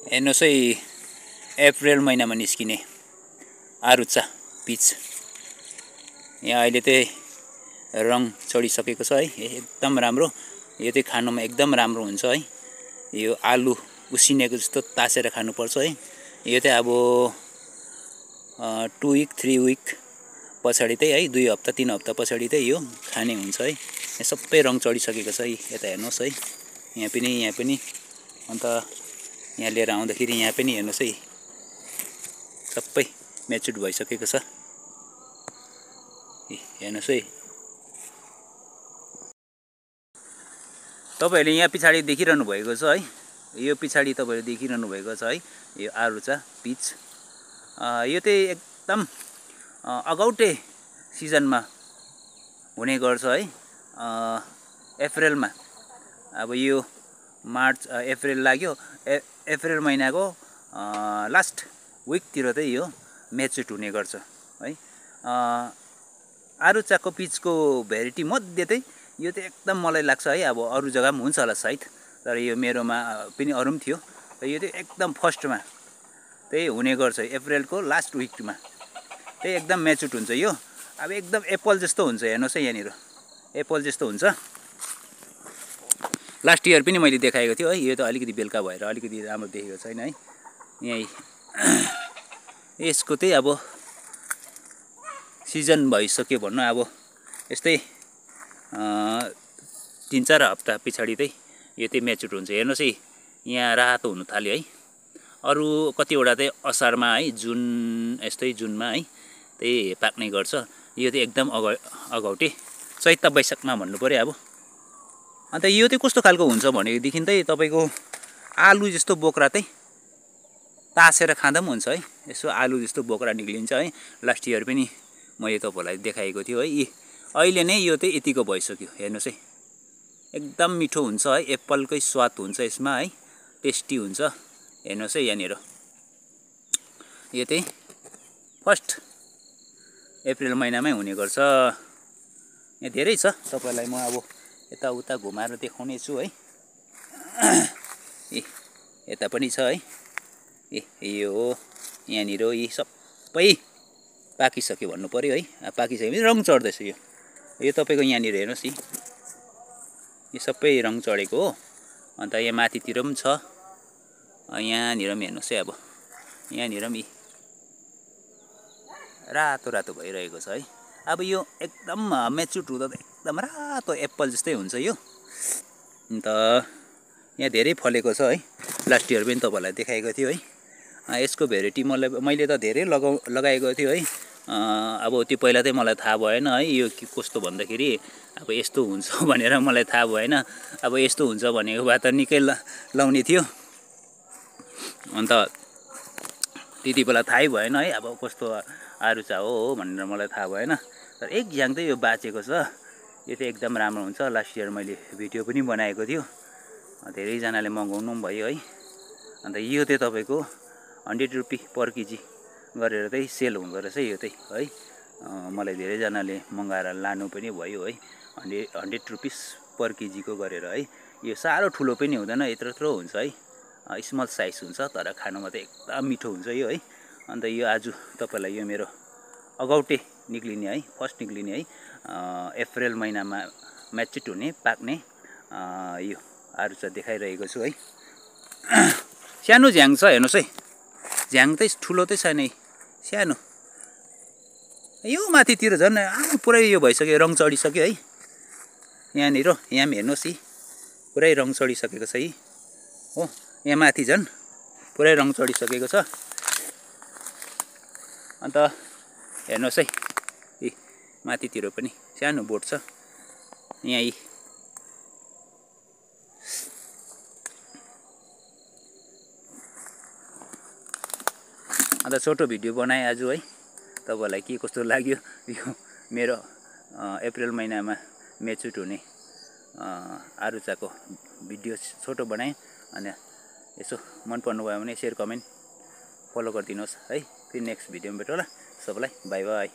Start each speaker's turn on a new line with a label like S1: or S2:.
S1: हेर्नुहोस् है, अप्रिल महिनामा निस्किने आरुचा पिच यहाँ अहिले चाहिँ रङ चढिसकेको छ है। एकदम राम्रो, यो चाहिँ खानुमा एकदम राम्रो हुन्छ है। यो आलु उसिनेको जस्तो तासेर खानुपर्छ है। यो चाहिँ अब 2 विक 3 विक पछाडि चाहिँ है, 2 हप्ता 3 हप्ता पछाडि चाहिँ यो खाने हुन्छ है। यहाँ सबै रङ चढिसकेको छ है। यता हेर्नुहोस् है, यहाँ पनि अन्त यहाँ लिएर आउँदाखेरि यहाँ पनि हेर्नुहोस् है, सबै म्याचुर्ड भइसकेको छ। हेर्नुहोस् है, तपाईहरुले यहाँ पछाडि देखिरहनु भएको छ है। यो पछाडि तपाईहरुले देखिरहनु भएको छ है, यो आरुचा पिच। यो चाहिँ एकदम अगौटे सिजनमा हुने गर्छ है। अप्रिलमा, अब यो मार्च अप्रिल लाग्यो, अप्रिल महिनाको लास्ट विकतिर चाहिँ यो म्याचुर्ड हुने गर्छ है। आरुचाको पिचको भेराइटी मध्ये चाहिँ यो चाहिँ एकदम मलाई लाग्छ है। अब अरू जग्गामा हुन्छ होला सायद, तर यो मेरोमा पनि अरू पनि थियो। र यो चाहिँ एकदम फर्स्टमा त्यही हुने गर्छ, अप्रिलको लास्ट विकमा त्यही एकदम म्याचुर्ड हुन्छ यो। अब एकदम एप्पल जस्तो हुन्छ, हेर्नुहोस् है, यहाँनिर एप्पल जस्तो हुन्छ। लास्ट इयर पनि मैले देखाएको थियो है। यो त अलिकति बेलुका भएर अलिकति राम्रो देखेको छैन है। यही यसको चाहिँ अब सिजन भइसक्यो भन्नु, अब यस्तै 3-4 हप्ता पछाडि चाहिँ यो चाहिँ म्याचुर्ड हुन्छ। हेर्नुहोस् है, यहाँ रातो हुन थाल्यो है। अरू कतिवटा चाहिँ असारमा है, जुन यस्तै जुनमा है त्यही पाक्ने गर्छ। यो चाहिँ एकदम अगौटे चैत वैशाखमा भन्नु पर्यो अब। अन्त यो चाहिँ कस्तो खालको हुन्छ भनेदेखि चाहिँ तपाईको आलु जस्तो बोक्रा चाहिँ तासेर खाँदा पनि हुन्छ है। यसो आलु जस्तो बोक्रा निक्लिन्छ है। लास्ट इयर पनि मैले तपाईहरुलाई देखाएको थियो है। अहिले नै यो चाहिँ यतिको भइसक्यो, हेर्नुहोस् है, एकदम मिठो हुन्छ है। एप्पलकै स्वाद हुन्छ यसमा है, टेस्टी हुन्छ। हेर्नुहोस् है, यहाँनिर यो चाहिँ फर्स्ट अप्रिल महिनामै हुने गर्छ। यहाँ धेरै छ, तपाईहरुलाई म अब यताउता घुमाएर देखाउने छु है। यता पनि छ है। यो हो, यहाँनिर यी सबै पाकिसक्यो भन्नु पर्यो है। पाकिसकेपछि रङ चढ्दैछ यो तपाईको यहाँनिर हेर्नुहोस् है, यो सबै रङ चढेको हो। अन्त यहाँ माथितिर पनि छ, यहाँनिर पनि हेर्नुहोस् है। अब यहाँनिर पनि रातो रातो भइरहेको छ है। अब यो एकदम म्याचुर्ड हुँदा एकदम रातो एप्पल जस्तै हुन्छ यो। अन्त यहाँ धेरै फलेको छ है। लास्ट इयर पनि तपाईहरुलाई देखाएको थियो है। यसको भेराइटी मैले त धेरै लगाएको थियो है। अब त्यो पहिला चाहिँ मलाई थाहा भएन है, यो कस्तो भन्दाखेरि अब यस्तो हुन्छ भनेर मलाई थाहा भएन। अब यस्तो हुन्छ भनेको भए त निकै लाउने थियो। अन्त त्यति बेला थाहै भएन है, अब कस्तो आरुचा हो भनेर मलाई थाहा भएन। तर एक झ्याङ चाहिँ यो बाँचेको छ। यो चाहिँ एकदम राम्रो हुन्छ। लास्ट इयर मैले भिडियो पनि बनाएको थियो, धेरैजनाले मगाउनु पनि भयो है। अन्त यो चाहिँ तपाईको 100 रुपियाँ पर केजी गरेर चाहिँ सेल हुँदो रहेछ यो चाहिँ है। मलाई धेरैजनाले मगाएर लानु पनि भयो है। 100 रुपियाँ पर केजीको गरेर है। यो साह्रो ठुलो पनि हुँदैन, यत्रो हुन्छ है। स्मल साइज हुन्छ, तर खानुमा चाहिँ एकदम मिठो हुन्छ यो है। अन्त यो आज तपाईलाई यो मेरो अगौटे निक्लिने है, फर्स्ट निक्लिने है, अप्रिल महिनामा म्याचुर्ड हुने पाक्ने यो आरुचा देखाइरहेको छु है। सानो झ्याङ छ, हेर्नुहोस् है, झ्याङ चाहिँ ठुलो चाहिँ छैन है, सानो। यो माथितिर झन् पुरै यो भइसक्यो, रङ चढिसक्यो है। यहाँनिर यहाँ पनि हेर्नुहोस् है, पुरै रङ चढिसकेको छ है हो। यहाँ माथि झन् पुरै रङ चढिसकेको छ। अन्त हेर्नुहोस् है, माथितिर पनि सानो बोट छ यहाँ। अन्त छोटो भिडियो बनाएँ आज है। तपाईहरुलाई के कस्तो लाग्यो यो मेरो अप्रिल महिनामा म्याचुर्ड हुने आरुचाको भिडियो छोटो बनाएँ। अनि यसो मन पर्नु भयो भने शेयर कमेन्ट फलो गरिदिनुहोस् है। फेरि नेक्स्ट भिडियोमा भेटौँला। सबैलाई बाई बाई।